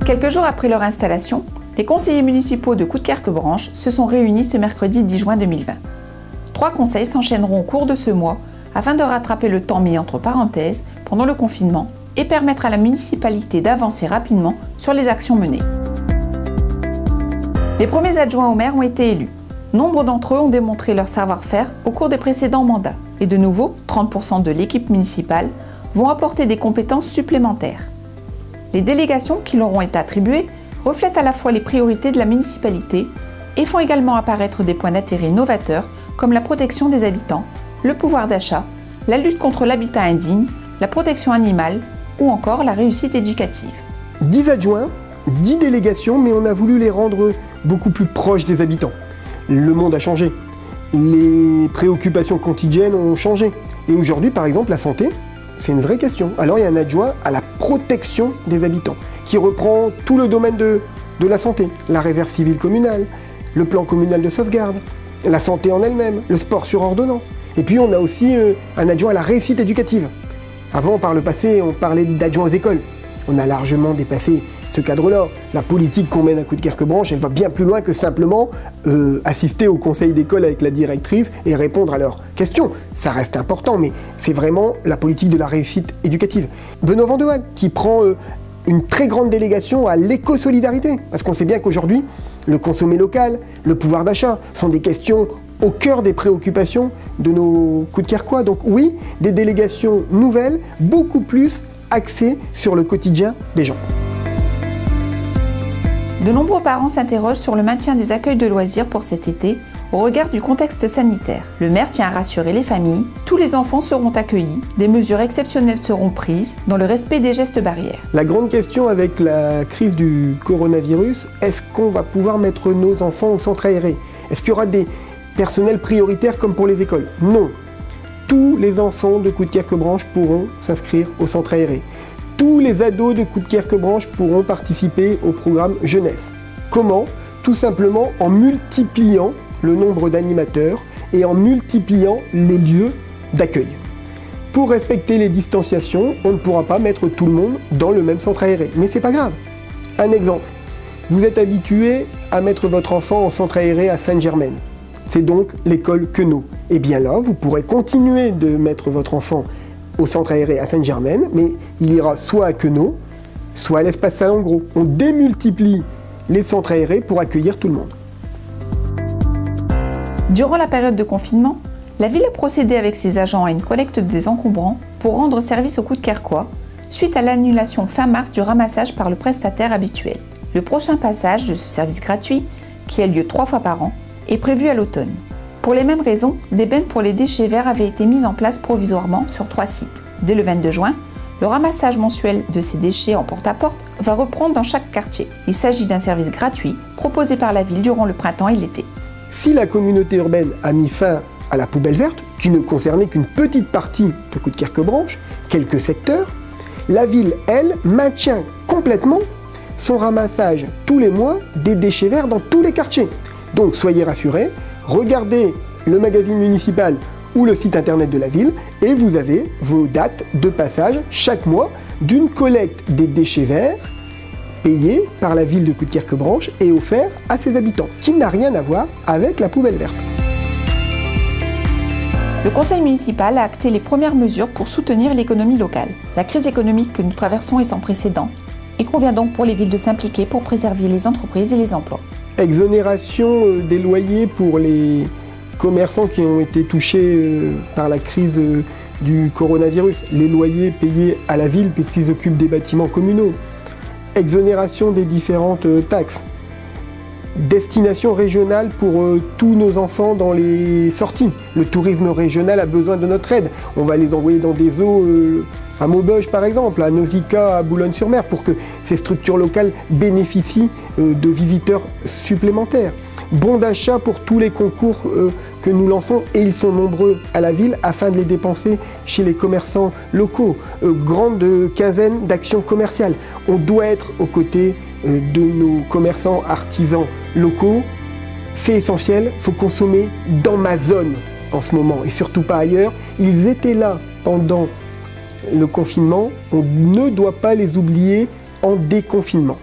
Quelques jours après leur installation, les conseillers municipaux de Coudekerque-Branche se sont réunis ce mercredi 10 juin 2020. 3 conseils s'enchaîneront au cours de ce mois afin de rattraper le temps mis entre parenthèses pendant le confinement et permettre à la municipalité d'avancer rapidement sur les actions menées. Les premiers adjoints au maire ont été élus. Nombre d'entre eux ont démontré leur savoir-faire au cours des précédents mandats. Et de nouveau, 30% de l'équipe municipale vont apporter des compétences supplémentaires. Les délégations qui leur ont été attribuées reflètent à la fois les priorités de la municipalité et font également apparaître des points d'intérêt novateurs comme la protection des habitants, le pouvoir d'achat, la lutte contre l'habitat indigne, la protection animale ou encore la réussite éducative. 10 adjoints, 10 délégations, mais on a voulu les rendre beaucoup plus proches des habitants. Le monde a changé, les préoccupations quotidiennes ont changé. Et aujourd'hui, par exemple, la santé, c'est une vraie question. Alors il y a un adjoint à la protection des habitants, qui reprend tout le domaine de la santé, la réserve civile communale, le plan communal de sauvegarde, la santé en elle-même, le sport sur ordonnance. Et puis on a aussi un adjoint à la réussite éducative. Avant, par le passé, on parlait d'adjoints aux écoles. On a largement dépassé ce cadre-là. La politique qu'on mène à Coudekerque-Branche, elle va bien plus loin que simplement assister au conseil d'école avec la directrice et répondre à leurs questions. Ça reste important, mais c'est vraiment la politique de la réussite éducative. Benoît Vandewalle, qui prend une très grande délégation à l'éco-solidarité. Parce qu'on sait bien qu'aujourd'hui, le consommer local, le pouvoir d'achat sont des questions au cœur des préoccupations de nos Coudekerquois. Donc oui, des délégations nouvelles, beaucoup plus axées sur le quotidien des gens. De nombreux parents s'interrogent sur le maintien des accueils de loisirs pour cet été au regard du contexte sanitaire. Le maire tient à rassurer les familles, tous les enfants seront accueillis, des mesures exceptionnelles seront prises dans le respect des gestes barrières. La grande question avec la crise du coronavirus, est-ce qu'on va pouvoir mettre nos enfants au centre aéré? Est-ce qu'il y aura des personnels prioritaires comme pour les écoles? Non. Tous les enfants de Coudekerque-Branche pourront s'inscrire au centre aéré. Tous les ados de Coudekerque-Branche pourront participer au programme jeunesse. Comment? Tout simplement en multipliant le nombre d'animateurs et en multipliant les lieux d'accueil. Pour respecter les distanciations, on ne pourra pas mettre tout le monde dans le même centre aéré. Mais c'est pas grave. Un exemple. Vous êtes habitué à mettre votre enfant en centre aéré à Sainte-Germaine. C'est donc l'école Queneau. Et bien là, vous pourrez continuer de mettre votre enfant au centre aéré à Sainte-Germaine, mais il ira soit à Queneau, soit à l'espace Salengro. On démultiplie les centres aérés pour accueillir tout le monde. Durant la période de confinement, la ville a procédé avec ses agents à une collecte de désencombrants pour rendre service aux Coudekerquois suite à l'annulation fin mars du ramassage par le prestataire habituel. Le prochain passage de ce service gratuit, qui a lieu 3 fois par an, est prévu à l'automne. Pour les mêmes raisons, des bennes pour les déchets verts avaient été mises en place provisoirement sur 3 sites. Dès le 22 juin, le ramassage mensuel de ces déchets en porte-à-porte va reprendre dans chaque quartier. Il s'agit d'un service gratuit proposé par la ville durant le printemps et l'été. Si la communauté urbaine a mis fin à la poubelle verte, qui ne concernait qu'une petite partie de Coudekerque-Branche, quelques secteurs, la ville, elle, maintient complètement son ramassage tous les mois des déchets verts dans tous les quartiers. Donc soyez rassurés, regardez le magazine municipal ou le site internet de la ville et vous avez vos dates de passage chaque mois d'une collecte des déchets verts payé par la ville de Coudekerque-Branche et offert à ses habitants, qui n'a rien à voir avec la poubelle verte. Le conseil municipal a acté les premières mesures pour soutenir l'économie locale. La crise économique que nous traversons est sans précédent. Il convient donc pour les villes de s'impliquer pour préserver les entreprises et les emplois. Exonération des loyers pour les commerçants qui ont été touchés par la crise du coronavirus. Les loyers payés à la ville puisqu'ils occupent des bâtiments communaux. Exonération des différentes taxes. Destination régionale pour tous nos enfants dans les sorties. Le tourisme régional a besoin de notre aide. On va les envoyer dans des eaux à Maubeuge par exemple, à Nausicaa, à Boulogne-sur-Mer, pour que ces structures locales bénéficient de visiteurs supplémentaires. Bon d'achat pour tous les concours que nous lançons, et ils sont nombreux à la ville, afin de les dépenser chez les commerçants locaux. Grande quinzaine d'actions commerciales. On doit être aux côtés de nos commerçants artisans locaux. C'est essentiel, il faut consommer dans ma zone en ce moment, et surtout pas ailleurs. Ils étaient là pendant le confinement, on ne doit pas les oublier en déconfinement.